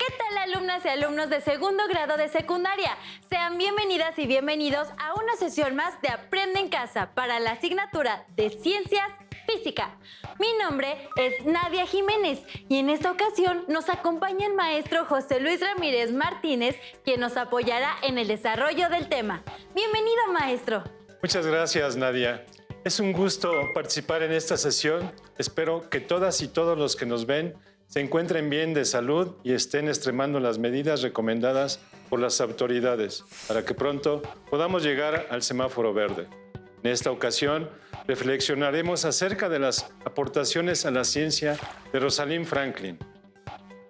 ¿Qué tal, alumnas y alumnos de segundo grado de secundaria? Sean bienvenidas y bienvenidos a una sesión más de Aprende en Casa para la asignatura de Ciencias Física. Mi nombre es Nadia Jiménez y en esta ocasión nos acompaña el maestro José Luis Ramírez Martínez, quien nos apoyará en el desarrollo del tema. Bienvenido, maestro. Muchas gracias, Nadia. Es un gusto participar en esta sesión. Espero que todas y todos los que nos ven se encuentren bien de salud y estén extremando las medidas recomendadas por las autoridades para que pronto podamos llegar al semáforo verde. En esta ocasión, reflexionaremos acerca de las aportaciones a la ciencia de Rosalind Franklin.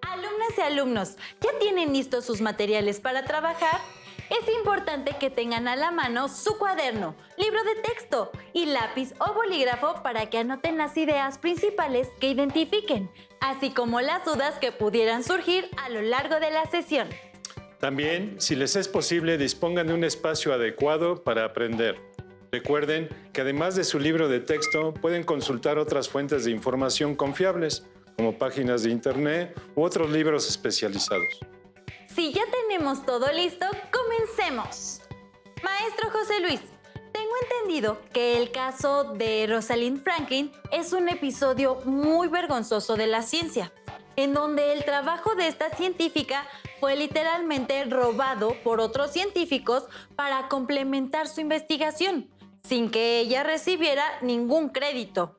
Alumnas y alumnos, ¿ya tienen listos sus materiales para trabajar? Es importante que tengan a la mano su cuaderno, libro de texto y lápiz o bolígrafo para que anoten las ideas principales que identifiquen, así como las dudas que pudieran surgir a lo largo de la sesión. También, si les es posible, dispongan de un espacio adecuado para aprender. Recuerden que además de su libro de texto, pueden consultar otras fuentes de información confiables, como páginas de internet u otros libros especializados. Si ya tenemos todo listo, comencemos. Maestro José Luis, tengo entendido que el caso de Rosalind Franklin es un episodio muy vergonzoso de la ciencia, en donde el trabajo de esta científica fue literalmente robado por otros científicos para complementar su investigación, sin que ella recibiera ningún crédito.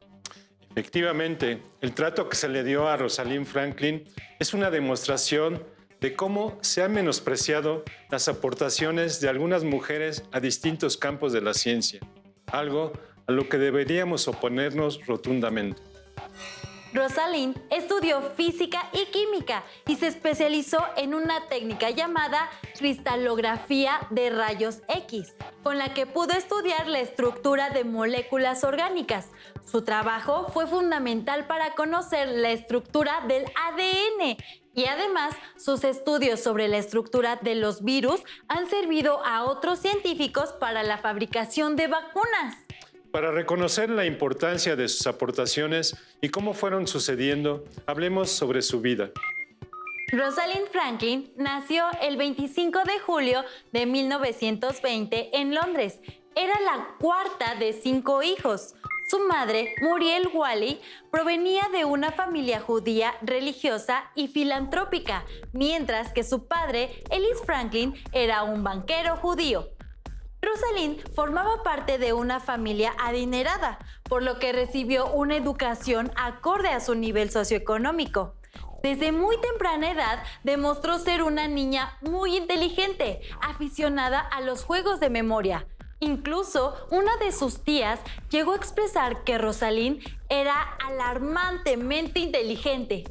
Efectivamente, el trato que se le dio a Rosalind Franklin es una demostración de cómo se han menospreciado las aportaciones de algunas mujeres a distintos campos de la ciencia, algo a lo que deberíamos oponernos rotundamente. Rosalind estudió física y química y se especializó en una técnica llamada cristalografía de rayos X, con la que pudo estudiar la estructura de moléculas orgánicas. Su trabajo fue fundamental para conocer la estructura del ADN y además sus estudios sobre la estructura de los virus han servido a otros científicos para la fabricación de vacunas. Para reconocer la importancia de sus aportaciones y cómo fueron sucediendo, hablemos sobre su vida. Rosalind Franklin nació el 25 de julio de 1920 en Londres. Era la cuarta de 5 hijos. Su madre, Muriel Wally, provenía de una familia judía religiosa y filantrópica, mientras que su padre, Ellis Franklin, era un banquero judío. Rosalind formaba parte de una familia adinerada, por lo que recibió una educación acorde a su nivel socioeconómico. Desde muy temprana edad demostró ser una niña muy inteligente, aficionada a los juegos de memoria. Incluso una de sus tías llegó a expresar que Rosalind era alarmantemente inteligente.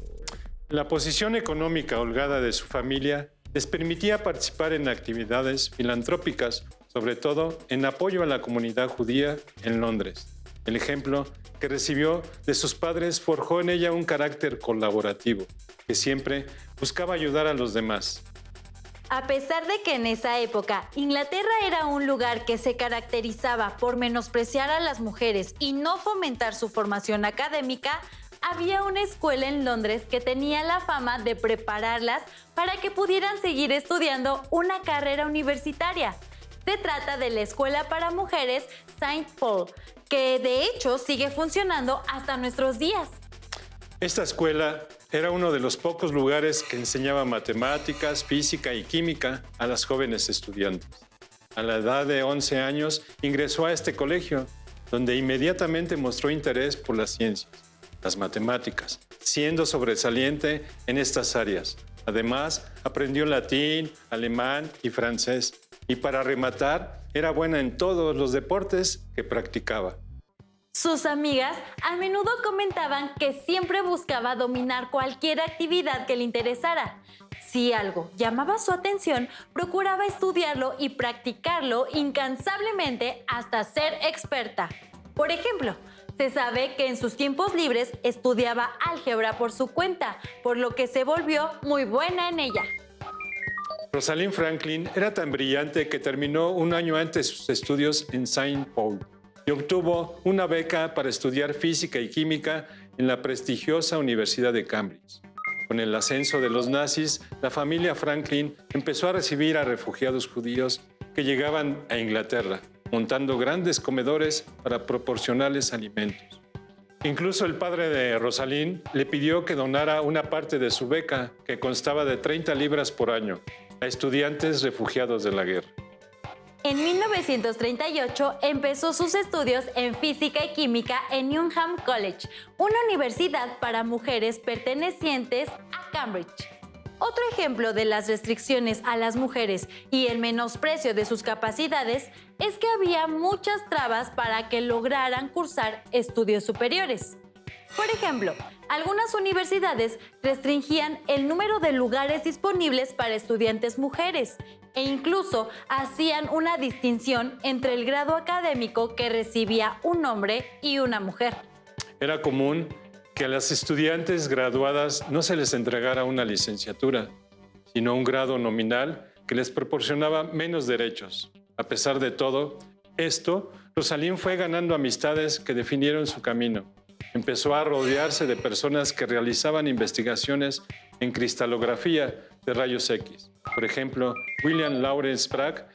La posición económica holgada de su familia les permitía participar en actividades filantrópicas, sobre todo en apoyo a la comunidad judía en Londres. El ejemplo que recibió de sus padres forjó en ella un carácter colaborativo, que siempre buscaba ayudar a los demás. A pesar de que en esa época Inglaterra era un lugar que se caracterizaba por menospreciar a las mujeres y no fomentar su formación académica, había una escuela en Londres que tenía la fama de prepararlas para que pudieran seguir estudiando una carrera universitaria. Se trata de la Escuela para Mujeres St. Paul, que de hecho sigue funcionando hasta nuestros días. Esta escuela era uno de los pocos lugares que enseñaba matemáticas, física y química a las jóvenes estudiantes. A la edad de 11 años ingresó a este colegio, donde inmediatamente mostró interés por las ciencias, las matemáticas, siendo sobresaliente en estas áreas. Además, aprendió latín, alemán y francés. Y para rematar, era buena en todos los deportes que practicaba. Sus amigas a menudo comentaban que siempre buscaba dominar cualquier actividad que le interesara. Si algo llamaba su atención, procuraba estudiarlo y practicarlo incansablemente hasta ser experta. Por ejemplo, se sabe que en sus tiempos libres estudiaba álgebra por su cuenta, por lo que se volvió muy buena en ella. Rosalind Franklin era tan brillante que terminó un año antes sus estudios en St. Paul y obtuvo una beca para estudiar física y química en la prestigiosa Universidad de Cambridge. Con el ascenso de los nazis, la familia Franklin empezó a recibir a refugiados judíos que llegaban a Inglaterra, montando grandes comedores para proporcionarles alimentos. Incluso el padre de Rosalind le pidió que donara una parte de su beca, que constaba de 30 libras por año, a estudiantes refugiados de la guerra. En 1938 empezó sus estudios en física y química en Newnham College, una universidad para mujeres pertenecientes a Cambridge. Otro ejemplo de las restricciones a las mujeres y el menosprecio de sus capacidades es que había muchas trabas para que lograran cursar estudios superiores. Por ejemplo, algunas universidades restringían el número de lugares disponibles para estudiantes mujeres e incluso hacían una distinción entre el grado académico que recibía un hombre y una mujer. Era común que a las estudiantes graduadas no se les entregara una licenciatura, sino un grado nominal que les proporcionaba menos derechos. A pesar de todo esto, Rosalind fue ganando amistades que definieron su camino. Empezó a rodearse de personas que realizaban investigaciones en cristalografía de rayos X. Por ejemplo, William Lawrence Bragg,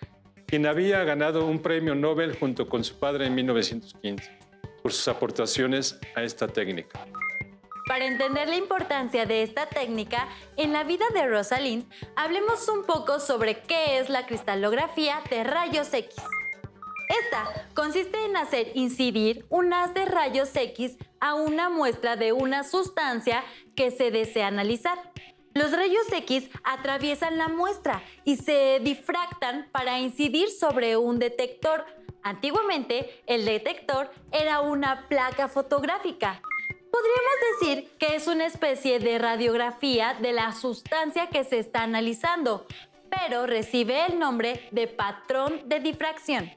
quien había ganado un premio Nobel junto con su padre en 1915 por sus aportaciones a esta técnica. Para entender la importancia de esta técnica en la vida de Rosalind, hablemos un poco sobre qué es la cristalografía de rayos X. Esta consiste en hacer incidir un haz de rayos X a una muestra de una sustancia que se desea analizar. Los rayos X atraviesan la muestra y se difractan para incidir sobre un detector. Antiguamente, el detector era una placa fotográfica. Podríamos decir que es una especie de radiografía de la sustancia que se está analizando, pero recibe el nombre de patrón de difracción.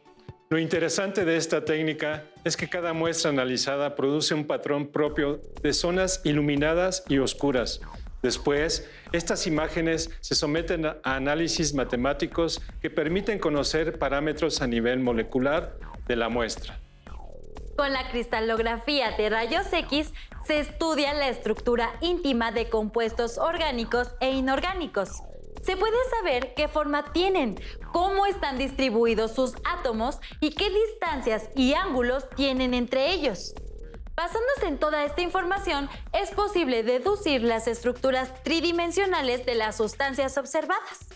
Lo interesante de esta técnica es que cada muestra analizada produce un patrón propio de zonas iluminadas y oscuras. Después, estas imágenes se someten a análisis matemáticos que permiten conocer parámetros a nivel molecular de la muestra. Con la cristalografía de rayos X se estudia la estructura íntima de compuestos orgánicos e inorgánicos. Se puede saber qué forma tienen, cómo están distribuidos sus átomos y qué distancias y ángulos tienen entre ellos. Basándose en toda esta información, es posible deducir las estructuras tridimensionales de las sustancias observadas.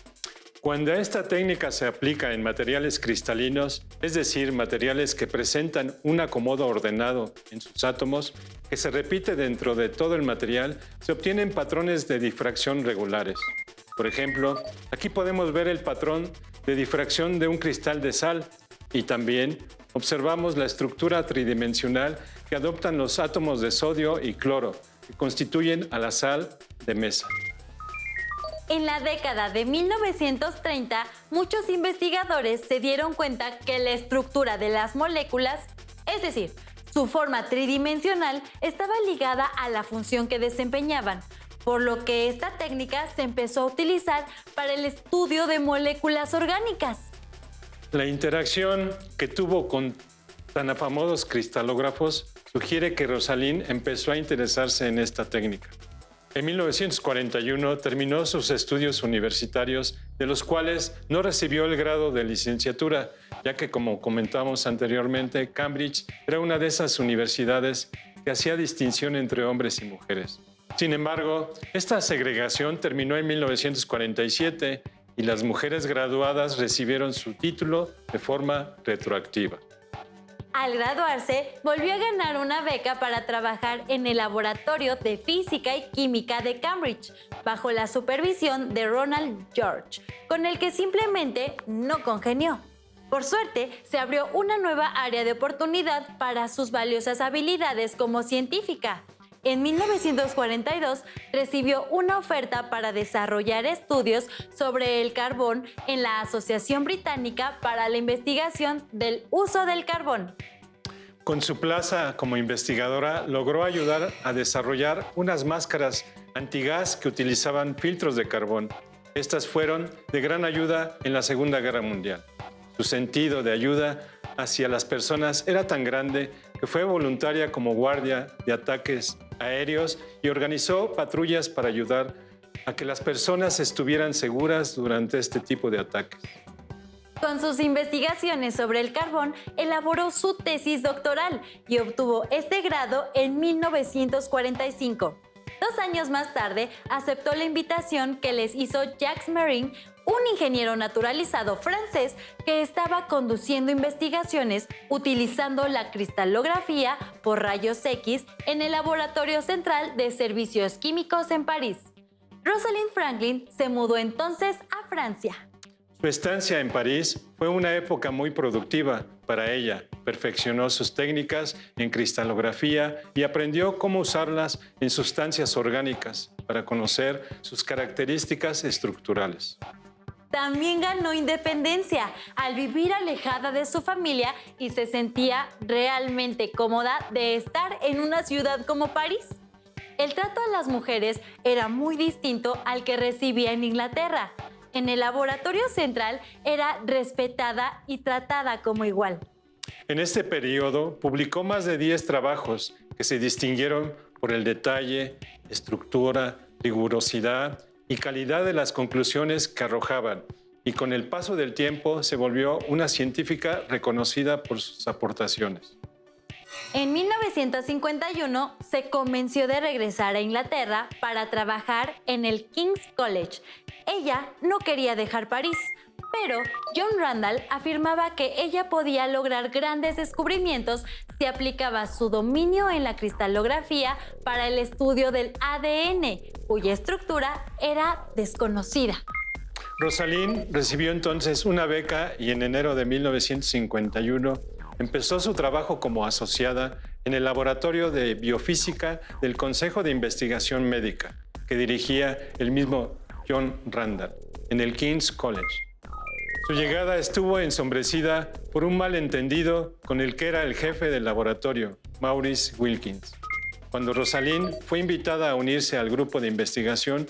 Cuando esta técnica se aplica en materiales cristalinos, es decir, materiales que presentan un acomodo ordenado en sus átomos, que se repite dentro de todo el material, se obtienen patrones de difracción regulares. Por ejemplo, aquí podemos ver el patrón de difracción de un cristal de sal y también observamos la estructura tridimensional que adoptan los átomos de sodio y cloro, que constituyen a la sal de mesa. En la década de 1930, muchos investigadores se dieron cuenta que la estructura de las moléculas, es decir, su forma tridimensional, estaba ligada a la función que desempeñaban, por lo que esta técnica se empezó a utilizar para el estudio de moléculas orgánicas. La interacción que tuvo con tan afamados cristalógrafos sugiere que Rosalind empezó a interesarse en esta técnica. En 1941 terminó sus estudios universitarios, de los cuales no recibió el grado de licenciatura, ya que, como comentamos anteriormente, Cambridge era una de esas universidades que hacía distinción entre hombres y mujeres. Sin embargo, esta segregación terminó en 1947 y las mujeres graduadas recibieron su título de forma retroactiva. Al graduarse, volvió a ganar una beca para trabajar en el Laboratorio de Física y Química de Cambridge, bajo la supervisión de Ronald George, con el que simplemente no congenió. Por suerte, se abrió una nueva área de oportunidad para sus valiosas habilidades como científica. En 1942 recibió una oferta para desarrollar estudios sobre el carbón en la Asociación Británica para la Investigación del Uso del Carbón. Con su plaza como investigadora, logró ayudar a desarrollar unas máscaras antigás que utilizaban filtros de carbón. Estas fueron de gran ayuda en la Segunda Guerra Mundial. Su sentido de ayuda hacia las personas era tan grande que fue voluntaria como guardia de ataques aéreos y organizó patrullas para ayudar a que las personas estuvieran seguras durante este tipo de ataques. Con sus investigaciones sobre el carbón, elaboró su tesis doctoral y obtuvo este grado en 1945. 2 años más tarde, aceptó la invitación que les hizo Jacques Marin, un ingeniero naturalizado francés que estaba conduciendo investigaciones utilizando la cristalografía por rayos X en el Laboratorio Central de Servicios Químicos en París. Rosalind Franklin se mudó entonces a Francia. Su estancia en París fue una época muy productiva para ella. Perfeccionó sus técnicas en cristalografía y aprendió cómo usarlas en sustancias orgánicas para conocer sus características estructurales. También ganó independencia al vivir alejada de su familia y se sentía realmente cómoda de estar en una ciudad como París. El trato a las mujeres era muy distinto al que recibía en Inglaterra. En el laboratorio central era respetada y tratada como igual. En este periodo publicó más de 10 trabajos que se distinguieron por el detalle, estructura, rigurosidad y calidad de las conclusiones que arrojaban, y con el paso del tiempo se volvió una científica reconocida por sus aportaciones. En 1951 se convenció de regresar a Inglaterra para trabajar en el King's College. Ella no quería dejar París, pero John Randall afirmaba que ella podía lograr grandes descubrimientos si aplicaba su dominio en la cristalografía para el estudio del ADN, cuya estructura era desconocida. Rosalind recibió entonces una beca y en enero de 1951 empezó su trabajo como asociada en el Laboratorio de Biofísica del Consejo de Investigación Médica, que dirigía el mismo John Randall, en el King's College. Su llegada estuvo ensombrecida por un malentendido con el que era el jefe del laboratorio, Maurice Wilkins. Cuando Rosalind fue invitada a unirse al grupo de investigación,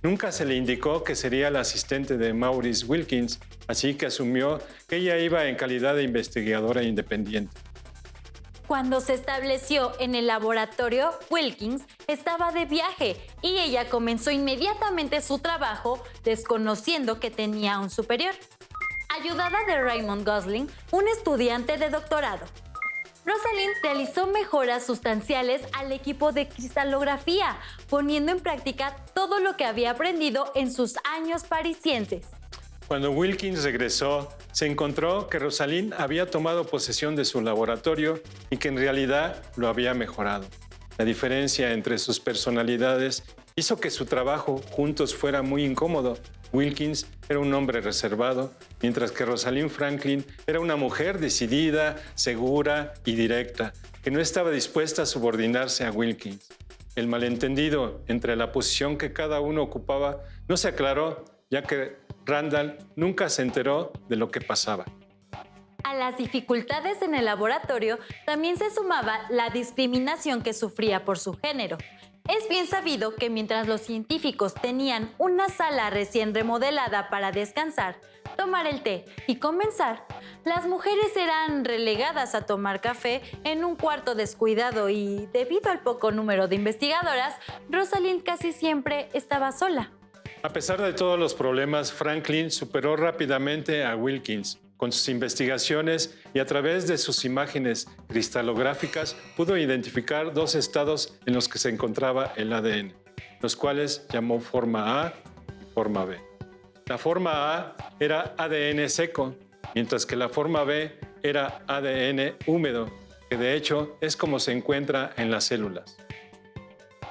nunca se le indicó que sería la asistente de Maurice Wilkins, así que asumió que ella iba en calidad de investigadora independiente. Cuando se estableció en el laboratorio, Wilkins estaba de viaje y ella comenzó inmediatamente su trabajo desconociendo que tenía un superior. Ayudada de Raymond Gosling, un estudiante de doctorado. Rosalind realizó mejoras sustanciales al equipo de cristalografía, poniendo en práctica todo lo que había aprendido en sus años parisienses. Cuando Wilkins regresó, se encontró que Rosalind había tomado posesión de su laboratorio y que en realidad lo había mejorado. La diferencia entre sus personalidades hizo que su trabajo juntos fuera muy incómodo. Wilkins era un hombre reservado, mientras que Rosalind Franklin era una mujer decidida, segura y directa, que no estaba dispuesta a subordinarse a Wilkins. El malentendido entre la posición que cada uno ocupaba no se aclaró, ya que Randall nunca se enteró de lo que pasaba. A las dificultades en el laboratorio también se sumaba la discriminación que sufría por su género. Es bien sabido que mientras los científicos tenían una sala recién remodelada para descansar, tomar el té y comenzar, las mujeres eran relegadas a tomar café en un cuarto descuidado y, debido al poco número de investigadoras, Rosalind casi siempre estaba sola. A pesar de todos los problemas, Franklin superó rápidamente a Wilkins. Con sus investigaciones y a través de sus imágenes cristalográficas pudo identificar 2 estados en los que se encontraba el ADN, los cuales llamó forma A y forma B. La forma A era ADN seco, mientras que la forma B era ADN húmedo, que de hecho es como se encuentra en las células.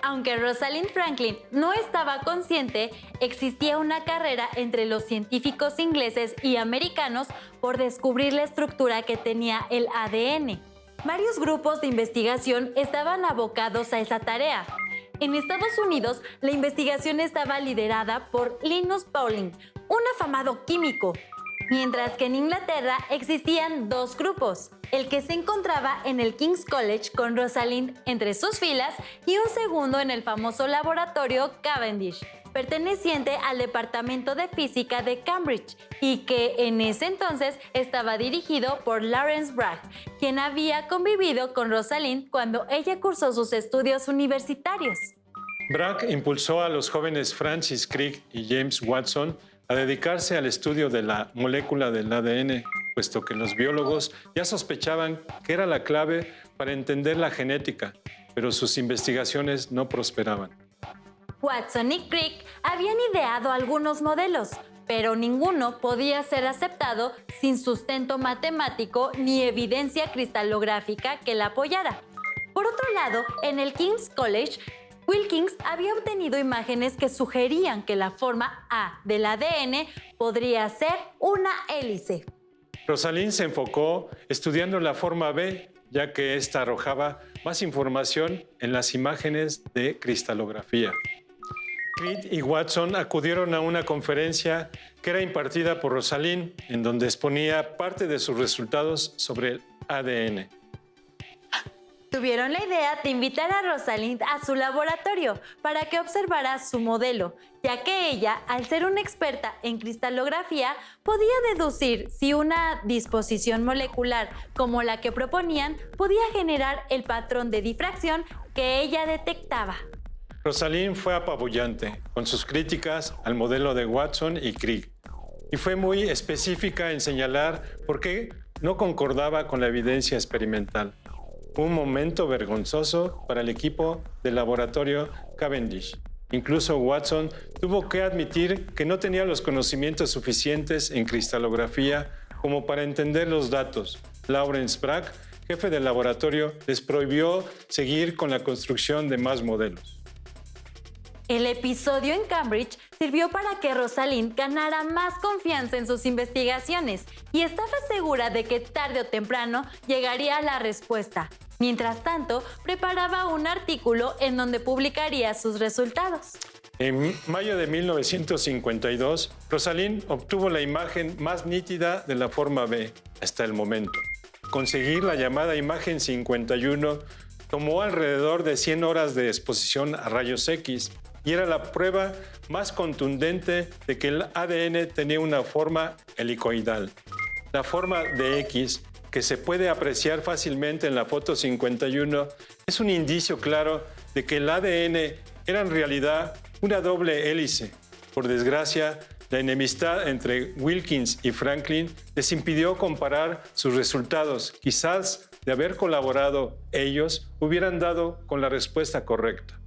Aunque Rosalind Franklin no estaba consciente, existía una carrera entre los científicos ingleses y americanos por descubrir la estructura que tenía el ADN. Varios grupos de investigación estaban abocados a esa tarea. En Estados Unidos, la investigación estaba liderada por Linus Pauling, un afamado químico, mientras que en Inglaterra existían 2 grupos, el que se encontraba en el King's College con Rosalind entre sus filas y un segundo en el famoso laboratorio Cavendish. perteneciente al Departamento de Física de Cambridge y que en ese entonces estaba dirigido por Lawrence Bragg, quien había convivido con Rosalind cuando ella cursó sus estudios universitarios. Bragg impulsó a los jóvenes Francis Crick y James Watson a dedicarse al estudio de la molécula del ADN, puesto que los biólogos ya sospechaban que era la clave para entender la genética, pero sus investigaciones no prosperaban. Watson y Crick habían ideado algunos modelos, pero ninguno podía ser aceptado sin sustento matemático ni evidencia cristalográfica que la apoyara. Por otro lado, en el King's College, Wilkins había obtenido imágenes que sugerían que la forma A del ADN podría ser una hélice. Rosalind se enfocó estudiando la forma B, ya que ésta arrojaba más información en las imágenes de cristalografía. Crick y Watson acudieron a una conferencia que era impartida por Rosalind, en donde exponía parte de sus resultados sobre el ADN. Tuvieron la idea de invitar a Rosalind a su laboratorio para que observara su modelo, ya que ella, al ser una experta en cristalografía, podía deducir si una disposición molecular como la que proponían podía generar el patrón de difracción que ella detectaba. Rosalind fue apabullante con sus críticas al modelo de Watson y Crick, y fue muy específica en señalar por qué no concordaba con la evidencia experimental. Un momento vergonzoso para el equipo del laboratorio Cavendish. Incluso Watson tuvo que admitir que no tenía los conocimientos suficientes en cristalografía como para entender los datos. Lawrence Bragg, jefe del laboratorio, les prohibió seguir con la construcción de más modelos. El episodio en Cambridge sirvió para que Rosalind ganara más confianza en sus investigaciones y estaba segura de que tarde o temprano llegaría la respuesta. Mientras tanto, preparaba un artículo en donde publicaría sus resultados. En mayo de 1952, Rosalind obtuvo la imagen más nítida de la forma B hasta el momento. Conseguir la llamada imagen 51 tomó alrededor de 100 horas de exposición a rayos X y era la prueba más contundente de que el ADN tenía una forma helicoidal. La forma de X, que se puede apreciar fácilmente en la foto 51, es un indicio claro de que el ADN era en realidad una doble hélice. Por desgracia, la enemistad entre Wilkins y Franklin les impidió comparar sus resultados. Quizás de haber colaborado ellos hubieran dado con la respuesta correcta.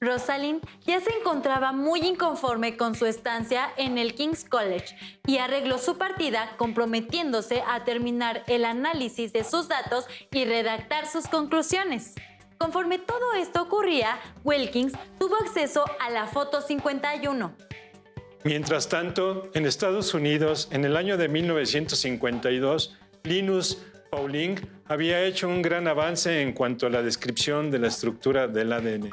Rosalind ya se encontraba muy inconforme con su estancia en el King's College y arregló su partida comprometiéndose a terminar el análisis de sus datos y redactar sus conclusiones. Conforme todo esto ocurría, Wilkins tuvo acceso a la foto 51. Mientras tanto, en Estados Unidos, en el año de 1952, Linus Pauling había hecho un gran avance en cuanto a la descripción de la estructura del ADN.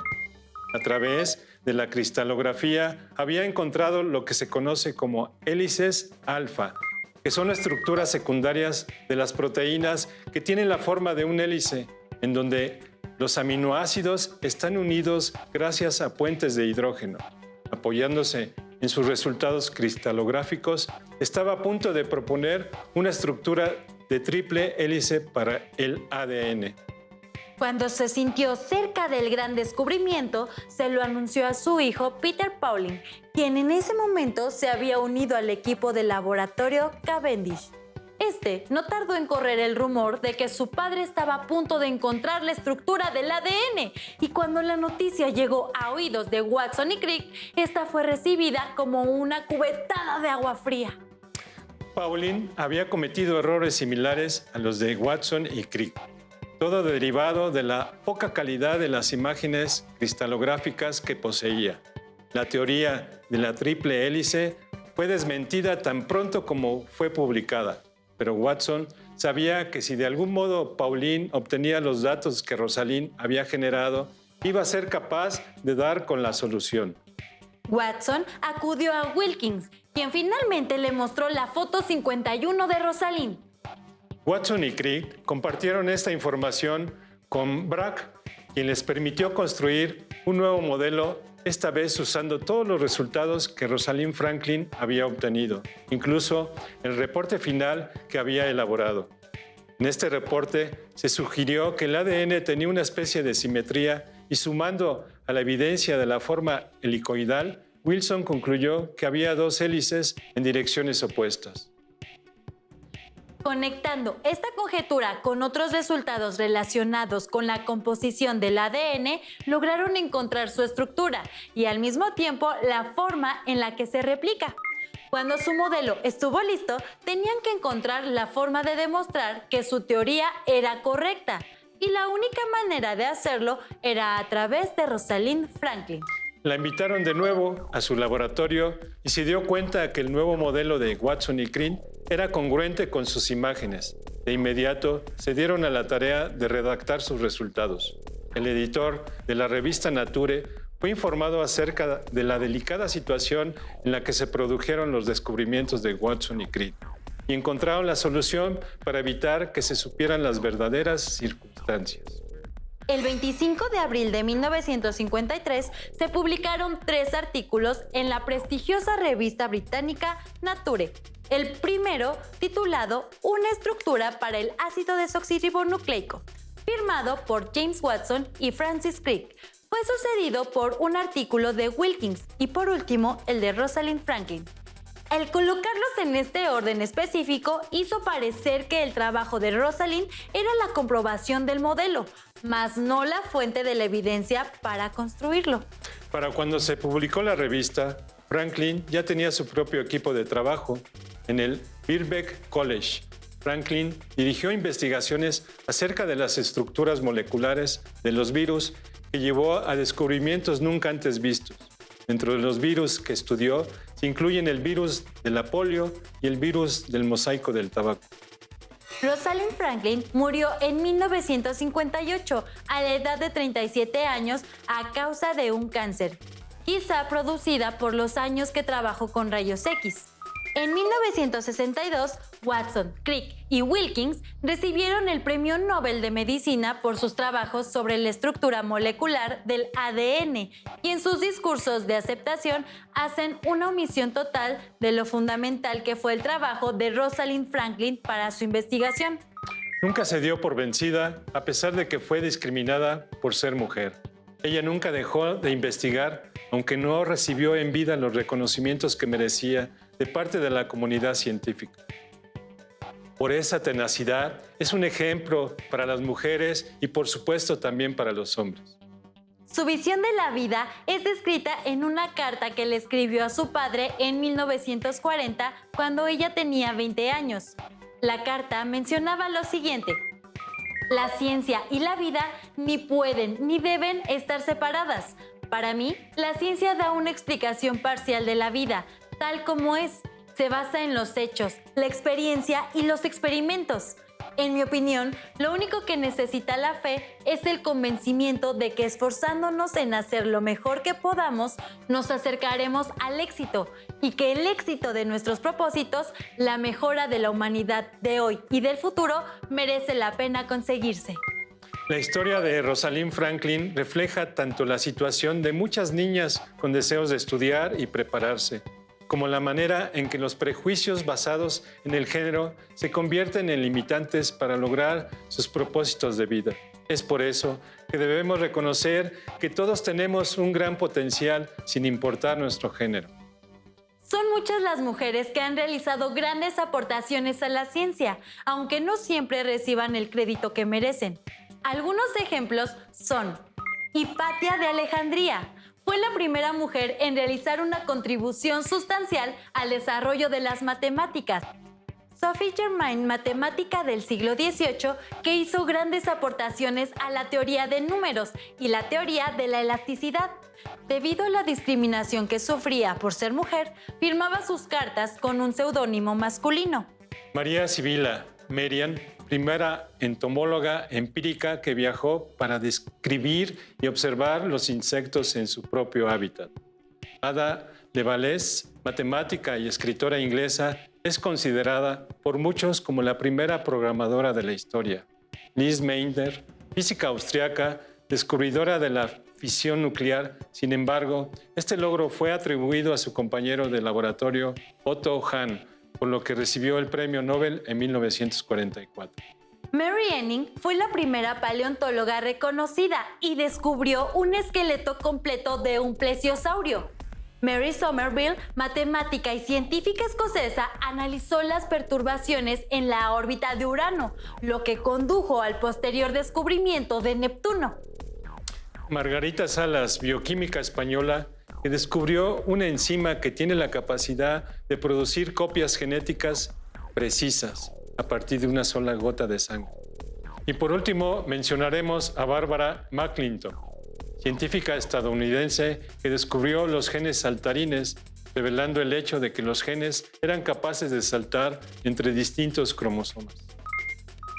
A través de la cristalografía había encontrado lo que se conoce como hélices alfa, que son estructuras secundarias de las proteínas que tienen la forma de un hélice, en donde los aminoácidos están unidos gracias a puentes de hidrógeno. Apoyándose en sus resultados cristalográficos, estaba a punto de proponer una estructura de triple hélice para el ADN. Cuando se sintió cerca del gran descubrimiento, se lo anunció a su hijo Peter Pauling, quien en ese momento se había unido al equipo del laboratorio Cavendish. Este no tardó en correr el rumor de que su padre estaba a punto de encontrar la estructura del ADN, y cuando la noticia llegó a oídos de Watson y Crick, esta fue recibida como una cubetada de agua fría. Pauling había cometido errores similares a los de Watson y Crick. Todo derivado de la poca calidad de las imágenes cristalográficas que poseía. La teoría de la triple hélice fue desmentida tan pronto como fue publicada, pero Watson sabía que si de algún modo Pauling obtenía los datos que Rosalind había generado, iba a ser capaz de dar con la solución. Watson acudió a Wilkins, quien finalmente le mostró la foto 51 de Rosalind. Watson y Crick compartieron esta información con Bragg, quien les permitió construir un nuevo modelo, esta vez usando todos los resultados que Rosalind Franklin había obtenido, incluso el reporte final que había elaborado. En este reporte se sugirió que el ADN tenía una especie de simetría y sumando a la evidencia de la forma helicoidal, Wilson concluyó que había dos hélices en direcciones opuestas. Conectando esta conjetura con otros resultados relacionados con la composición del ADN, lograron encontrar su estructura y al mismo tiempo la forma en la que se replica. Cuando su modelo estuvo listo, tenían que encontrar la forma de demostrar que su teoría era correcta, y la única manera de hacerlo era a través de Rosalind Franklin. La invitaron de nuevo a su laboratorio y se dio cuenta que el nuevo modelo de Watson y Crick era congruente con sus imágenes. De inmediato se dieron a la tarea de redactar sus resultados. El editor de la revista Nature fue informado acerca de la delicada situación en la que se produjeron los descubrimientos de Watson y Crick y encontraron la solución para evitar que se supieran las verdaderas circunstancias. El 25 de abril de 1953 se publicaron 3 artículos en la prestigiosa revista británica Nature. El primero, titulado Una estructura para el ácido desoxirribonucleico, firmado por James Watson y Francis Crick. Fue sucedido por un artículo de Wilkins y por último el de Rosalind Franklin. El colocarlos en este orden específico hizo parecer que el trabajo de Rosalind era la comprobación del modelo, mas no la fuente de la evidencia para construirlo. Para cuando se publicó la revista, Franklin ya tenía su propio equipo de trabajo en el Birkbeck College. Franklin dirigió investigaciones acerca de las estructuras moleculares de los virus que llevó a descubrimientos nunca antes vistos. Dentro de los virus que estudió se incluyen el virus de la polio y el virus del mosaico del tabaco. Rosalind Franklin murió en 1958 a la edad de 37 años a causa de un cáncer, quizá producida por los años que trabajó con rayos X. En 1962, Watson, Crick y Wilkins recibieron el Premio Nobel de Medicina por sus trabajos sobre la estructura molecular del ADN y en sus discursos de aceptación hacen una omisión total de lo fundamental que fue el trabajo de Rosalind Franklin para su investigación. Nunca se dio por vencida a pesar de que fue discriminada por ser mujer. Ella nunca dejó de investigar, aunque no recibió en vida los reconocimientos que merecía de parte de la comunidad científica. Por esa tenacidad es un ejemplo para las mujeres y por supuesto también para los hombres. Su visión de la vida es descrita en una carta que le escribió a su padre en 1940 cuando ella tenía 20 años. La carta mencionaba lo siguiente: la ciencia y la vida ni pueden ni deben estar separadas. Para mí, la ciencia da una explicación parcial de la vida, tal como es. Se basa en los hechos, la experiencia y los experimentos. En mi opinión, lo único que necesita la fe es el convencimiento de que esforzándonos en hacer lo mejor que podamos, nos acercaremos al éxito y que el éxito de nuestros propósitos, la mejora de la humanidad de hoy y del futuro, merece la pena conseguirse. La historia de Rosalind Franklin refleja tanto la situación de muchas niñas con deseos de estudiar y prepararse, como la manera en que los prejuicios basados en el género se convierten en limitantes para lograr sus propósitos de vida. Es por eso que debemos reconocer que todos tenemos un gran potencial sin importar nuestro género. Son muchas las mujeres que han realizado grandes aportaciones a la ciencia, aunque no siempre reciban el crédito que merecen. Algunos ejemplos son Hipatia de Alejandría. Fue la primera mujer en realizar una contribución sustancial al desarrollo de las matemáticas. Sophie Germain, matemática del siglo XVIII, que hizo grandes aportaciones a la teoría de números y la teoría de la elasticidad. Debido a la discriminación que sufría por ser mujer, firmaba sus cartas con un seudónimo masculino. María Sibila Merian, primera entomóloga empírica que viajó para describir y observar los insectos en su propio hábitat. Ada Lovelace, matemática y escritora inglesa, es considerada por muchos como la primera programadora de la historia. Lise Meitner, física austriaca, descubridora de la fisión nuclear. Sin embargo, este logro fue atribuido a su compañero de laboratorio Otto Hahn, por lo que recibió el premio Nobel en 1944. Mary Anning fue la primera paleontóloga reconocida y descubrió un esqueleto completo de un plesiosaurio. Mary Somerville, matemática y científica escocesa, analizó las perturbaciones en la órbita de Urano, lo que condujo al posterior descubrimiento de Neptuno. Margarita Salas, bioquímica española, que descubrió una enzima que tiene la capacidad de producir copias genéticas precisas a partir de una sola gota de sangre. Y por último, mencionaremos a Barbara McClintock, científica estadounidense que descubrió los genes saltarines, revelando el hecho de que los genes eran capaces de saltar entre distintos cromosomas.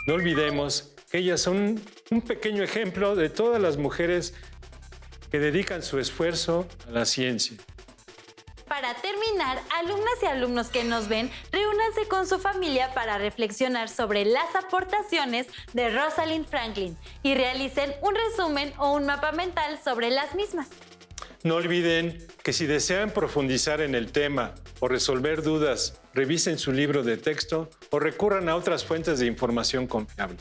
No olvidemos que ellas son un pequeño ejemplo de todas las mujeres que dedican su esfuerzo a la ciencia. Para terminar, alumnas y alumnos que nos ven, reúnanse con su familia para reflexionar sobre las aportaciones de Rosalind Franklin y realicen un resumen o un mapa mental sobre las mismas. No olviden que si desean profundizar en el tema o resolver dudas, revisen su libro de texto o recurran a otras fuentes de información confiable.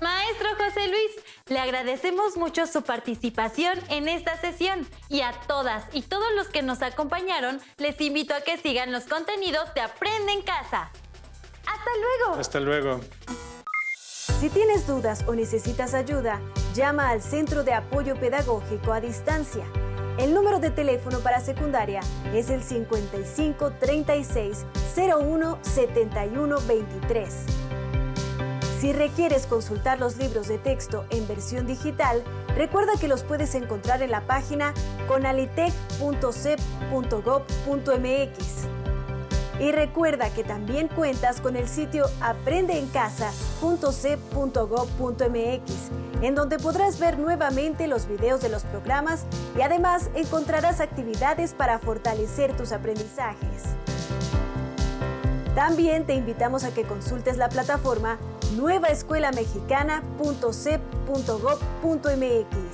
Maestro José Luis, le agradecemos mucho su participación en esta sesión y a todas y todos los que nos acompañaron, les invito a que sigan los contenidos de Aprende en Casa. ¡Hasta luego! Hasta luego. Si tienes dudas o necesitas ayuda, llama al Centro de Apoyo Pedagógico a Distancia. El número de teléfono para secundaria es el 55 36 01 71 23. Si requieres consultar los libros de texto en versión digital, recuerda que los puedes encontrar en la página conalitec.cep.gov.mx. Y recuerda que también cuentas con el sitio aprendeencasa.cep.gov.mx, en donde podrás ver nuevamente los videos de los programas y además encontrarás actividades para fortalecer tus aprendizajes. También te invitamos a que consultes la plataforma nuevaescuelamexicana.cep.gov.mx.